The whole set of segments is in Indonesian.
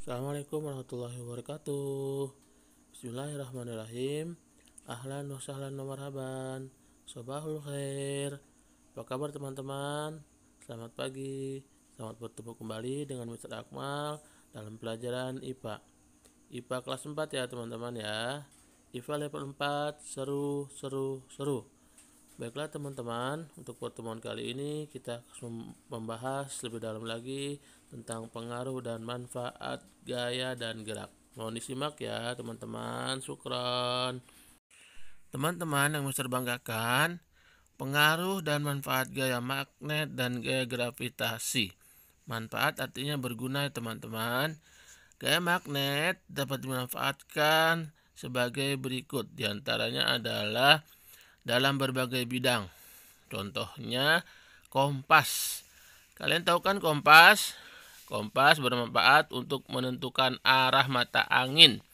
Assalamualaikum warahmatullahi wabarakatuh. Bismillahirrahmanirrahim. Ahlan wa sahlan wa marhaban. Sobahul khair. Apa kabar teman-teman? Selamat pagi. Selamat bertemu kembali dengan Mr. Akmal dalam pelajaran IPA. IPA kelas 4 ya teman-teman ya. IPA level 4, seru. Baiklah teman-teman, untuk pertemuan kali ini kita membahas lebih dalam lagi tentang pengaruh dan manfaat gaya dan gerak. Mohon disimak ya teman-teman, syukron. Teman-teman yang Mister banggakan, pengaruh dan manfaat gaya magnet dan gaya gravitasi. Manfaat artinya berguna ya teman-teman. Gaya magnet dapat dimanfaatkan sebagai berikut. Di antaranya adalah dalam berbagai bidang. Contohnya kompas. Kalian tahu kan kompas? Kompas bermanfaat untuk menentukan arah mata angin.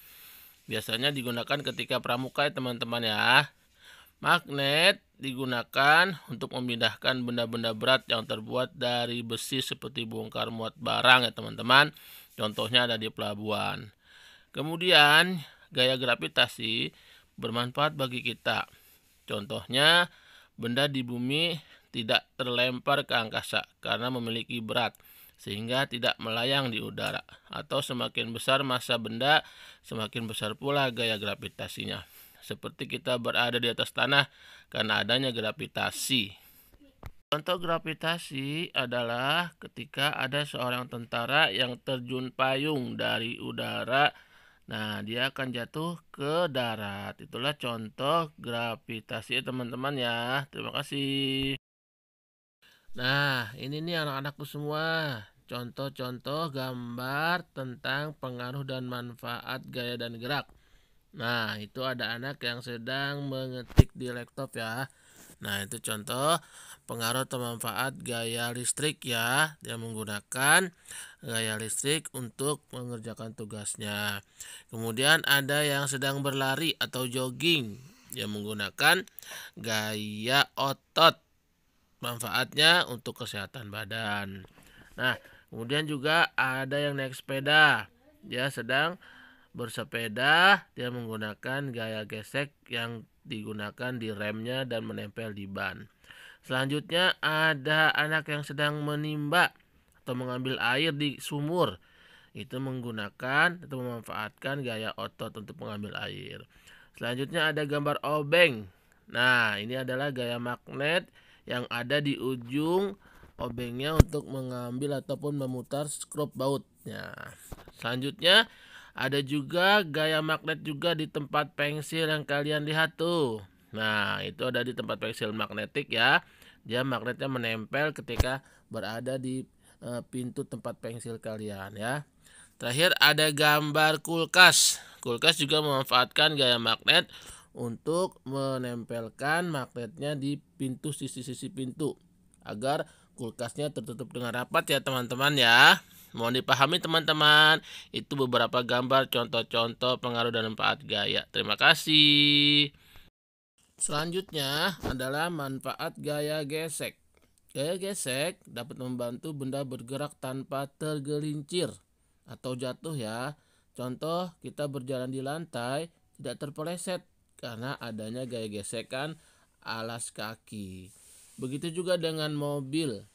Biasanya digunakan ketika pramuka ya teman-teman ya. Magnet digunakan untuk memindahkan benda-benda berat yang terbuat dari besi seperti bongkar muat barang ya teman-teman. Contohnya ada di pelabuhan. Kemudian gaya gravitasi bermanfaat bagi kita. Contohnya, benda di bumi tidak terlempar ke angkasa karena memiliki berat, sehingga tidak melayang di udara. Atau semakin besar massa benda, semakin besar pula gaya gravitasinya. Seperti kita berada di atas tanah karena adanya gravitasi. Contoh gravitasi adalah ketika ada seorang tentara yang terjun payung dari udara. Nah, dia akan jatuh ke darat. Itulah contoh gravitasi teman-teman ya. Terima kasih. Nah, ini nih anak-anakku semua. Contoh-contoh gambar tentang pengaruh dan manfaat gaya dan gerak. Nah, itu ada anak yang sedang mengetik di laptop ya. Nah, itu contoh pengaruh atau manfaat gaya listrik ya. Dia menggunakan gaya listrik untuk mengerjakan tugasnya. Kemudian ada yang sedang berlari atau jogging. Dia menggunakan gaya otot. Manfaatnya untuk kesehatan badan. Nah, kemudian juga ada yang naik sepeda. Dia sedang bersepeda, dia menggunakan gaya gesek yang digunakan di remnya dan menempel di ban. Selanjutnya ada anak yang sedang menimba atau mengambil air di sumur. Itu menggunakan atau memanfaatkan gaya otot untuk mengambil air. Selanjutnya ada gambar obeng. Nah, ini adalah gaya magnet yang ada di ujung obengnya untuk mengambil ataupun memutar skrup bautnya. Selanjutnya ada juga gaya magnet juga di tempat pensil yang kalian lihat tuh. Nah, itu ada di tempat pensil magnetik ya. Dia magnetnya menempel ketika berada di pintu tempat pensil kalian ya. Terakhir ada gambar kulkas. Kulkas juga memanfaatkan gaya magnet untuk menempelkan magnetnya di pintu sisi-sisi pintu agar kulkasnya tertutup dengan rapat ya teman-teman ya. Mohon dipahami teman-teman. Itu beberapa gambar contoh-contoh pengaruh dan manfaat gaya. Terima kasih. Selanjutnya adalah manfaat gaya gesek. Gaya gesek dapat membantu benda bergerak tanpa tergelincir atau jatuh ya. Contoh, kita berjalan di lantai tidak terpeleset karena adanya gaya gesekan alas kaki. Begitu juga dengan mobil.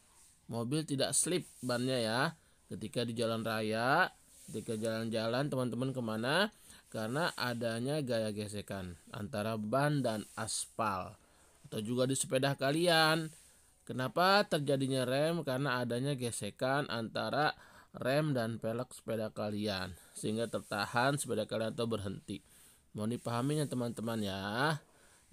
Mobil tidak slip bannya ya. Ketika di jalan raya, ketika jalan-jalan teman-teman kemana? Karena adanya gaya gesekan antara ban dan aspal. Atau juga di sepeda kalian. Kenapa terjadinya rem? Karena adanya gesekan antara rem dan pelek sepeda kalian. Sehingga tertahan sepeda kalian atau berhenti. Mohon dipahaminya teman-teman ya.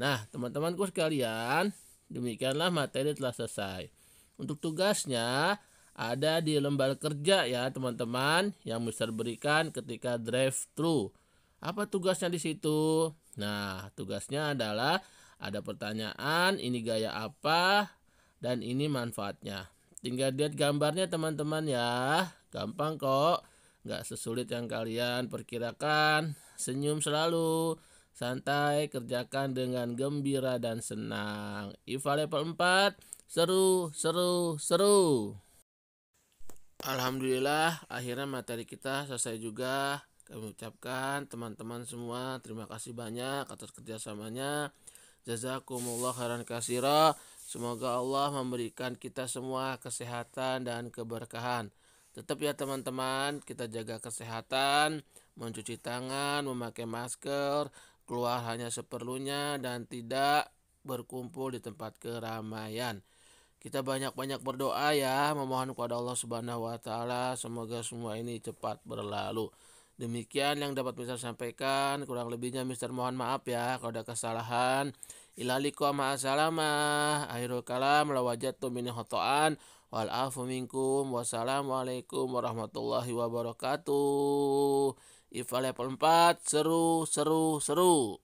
Nah, teman-temanku sekalian, demikianlah materi telah selesai. Untuk tugasnya ada di lembar kerja ya teman-teman yang bisa berikan ketika drive thru. Apa tugasnya di situ? Nah, tugasnya adalah ada pertanyaan, ini gaya apa dan ini manfaatnya. Tinggal lihat gambarnya teman-teman ya. Gampang kok. Gak sesulit yang kalian perkirakan. Senyum selalu. Santai, kerjakan dengan gembira dan senang. IPA level 4, seru. Alhamdulillah, akhirnya materi kita selesai juga. Kami ucapkan teman-teman semua terima kasih banyak atas kerjasamanya. Jazakumullah khairan katsira. Semoga Allah memberikan kita semua kesehatan dan keberkahan. Tetap ya teman-teman, kita jaga kesehatan, mencuci tangan, memakai masker, keluar hanya seperlunya dan tidak berkumpul di tempat keramaian. Kita banyak-banyak berdoa ya, memohon kepada Allah Subhanahu wa taala semoga semua ini cepat berlalu. Demikian yang dapat Mister sampaikan, kurang lebihnya Mister mohon maaf ya kalau ada kesalahan. Ilalikum ma'asalamah. Akhirul kalam la wajadtu min khotoan wal afu minkum. Wassalamualaikum warahmatullahi wabarakatuh. IFA level 4 seru seru seru.